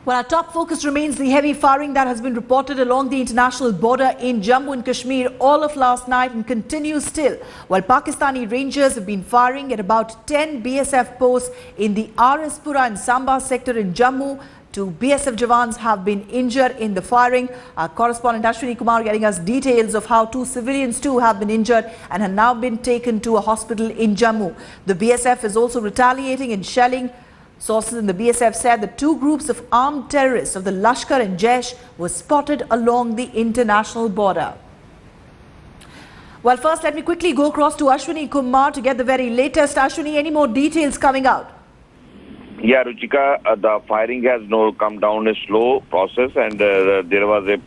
Well, our top focus remains the heavy firing that has been reported along the international border in Jammu and Kashmir all of last night and continues still. While Pakistani Rangers have been firing at about 10 BSF posts in the RSpora Samba sector in Jammu. 2 BSF Jawans have been injured in the firing. Our correspondent Ashwini Kumar getting us details of how 2 civilians too have been injured and have now been taken to a hospital in Jammu. The BSF is also retaliating and shelling. Sources in the BSF said the 2 groups of armed terrorists of the Lashkar and Jaish were spotted along the international border. Well, first let me quickly go across to Ashwini Kumar to get the very latest. Ashwini, any more details coming out? Yeah, Ruchika, the firing has now come down a slow process, and there was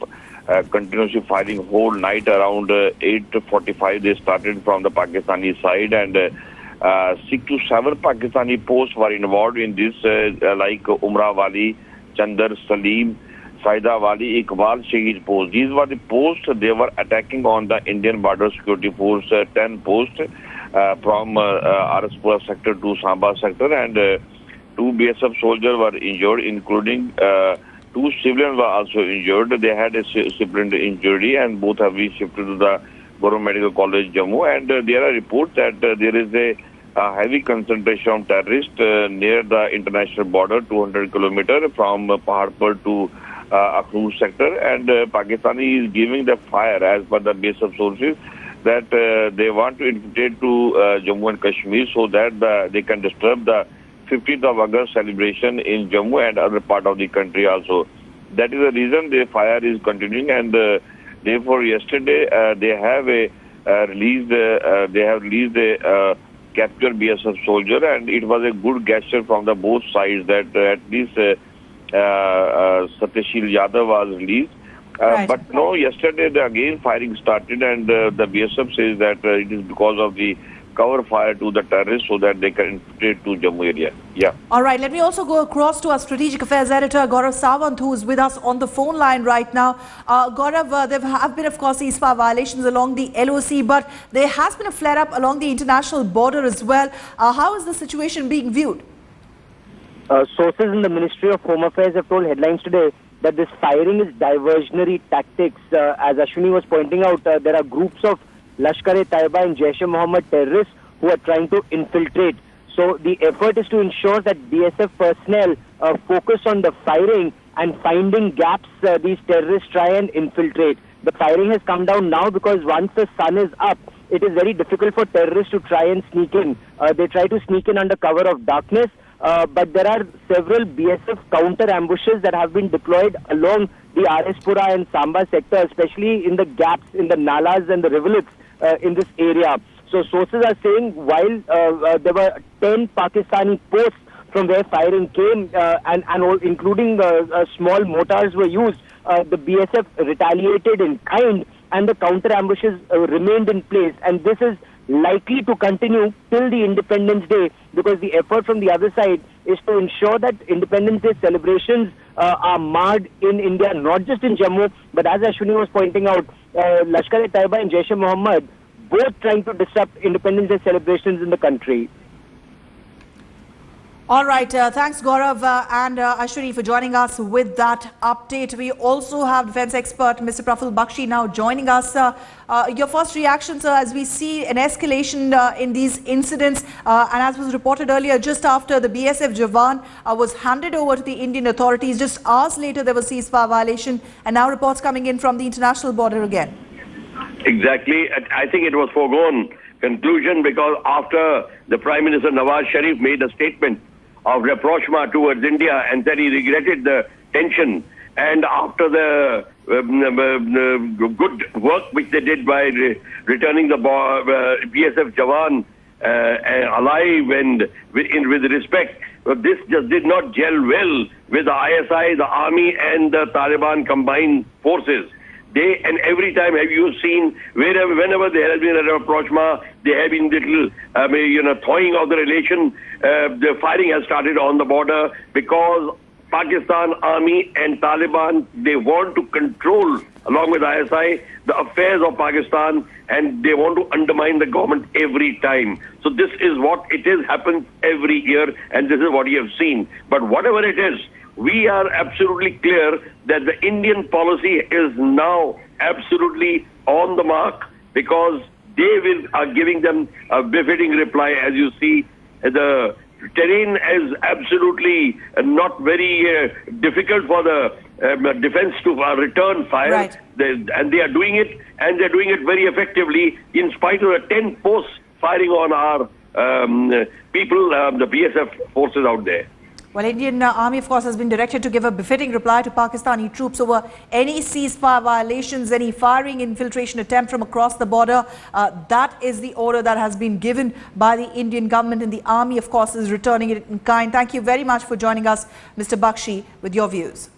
a continuous firing whole night around 8:45. They started from the Pakistani side, and 6 to 7 Pakistani posts were involved in this, like Umrah Wali, Chandar, Salim, Saida Wali, Iqbal, Shahid posts. These were the posts they were attacking on the Indian Border Security Force 10 posts from RSpora sector to Samba sector, and 2 BSF soldiers were injured, including 2 civilians were also injured. They had a civilian injury, and both have been shifted to the Government Medical College, Jammu. And there are reports that there is a heavy concentration of terrorists near the international border, 200 kilometers from Paharpur to Akhnur sector. And Pakistani is giving the fire, as per the BSF sources, that they want to infiltrate to Jammu and Kashmir so that they can disturb the 15th of August celebration in Jammu and other part of the country also. That is the reason the fire is continuing, and therefore yesterday they have released a captured BSF soldier, and it was a good gesture from the both sides that at least Satyashil Yadav was released. But no, yesterday again firing started, and the BSF says that it is because of the cover fire to the terrorists so that they can infiltrate to Jammu area. Yeah. All right. Let me also go across to our Strategic Affairs Editor, Gaurav Sawant, who is with us on the phone line right now. Gaurav, there have been, of course, ceasefire violations along the LOC, but there has been a flare-up along the international border as well. How is the situation being viewed? Sources in the Ministry of Home Affairs have told Headlines today that this firing is diversionary tactics. As Ashwini was pointing out, there are groups of Lashkar-e-Taiba and Jaish-e-Mohammed terrorists who are trying to infiltrate. So the effort is to ensure that BSF personnel focus on the firing and finding gaps these terrorists try and infiltrate. The firing has come down now because once the sun is up, it is very difficult for terrorists to try and sneak in. They try to sneak in under cover of darkness, but there are several BSF counter ambushes that have been deployed along the RSpora and Samba sector, especially in the gaps in the nalas and the rivulets in this area. So sources are saying while there were 10 Pakistani posts from where firing came and including small mortars were used, the BSF retaliated in kind and the counter ambushes remained in place, and this is likely to continue till the Independence Day, because the effort from the other side is to ensure that Independence Day celebrations are marred in India, not just in Jammu, but as Ashwini was pointing out, Lashkar-e-Taiba and Jaish-e-Mohammed both trying to disrupt Independence Day celebrations in the country. All right. Thanks, Gaurav and Ashwini, for joining us with that update. We also have defense expert Mr. Praful Bakshi now joining us. Your first reaction, sir, as we see an escalation in these incidents, and as was reported earlier, just after the BSF Jawan was handed over to the Indian authorities, just hours later there was ceasefire violation, and now reports coming in from the international border again. Exactly. I think it was foregone conclusion, because after the Prime Minister Nawaz Sharif made a statement of rapprochement towards India and said he regretted the tension, and after the good work which they did by returning the BSF Jawan alive and with respect, this just did not gel well with the ISI, the army and the Taliban combined forces. They and every time have you seen whenever there has been a rapprochement, there have been little thawing of the relation. The firing has started on the border because Pakistan Army and Taliban, they want to control, along with ISI, the affairs of Pakistan, and they want to undermine the government every time. So this is what it is, happens every year, and this is what you have seen. But whatever it is, we are absolutely clear that the Indian policy is now absolutely on the mark, because they are giving them a befitting reply. As you see, the terrain is absolutely not very difficult for the defense to return fire. Right. And they are doing it, and they're doing it very effectively in spite of the 10 posts firing on our people, the BSF forces out there. Well, Indian Army, of course, has been directed to give a befitting reply to Pakistani troops over any ceasefire violations, any firing, infiltration attempt from across the border. That is the order that has been given by the Indian government, and the Army, of course, is returning it in kind. Thank you very much for joining us, Mr. Bakshi, with your views.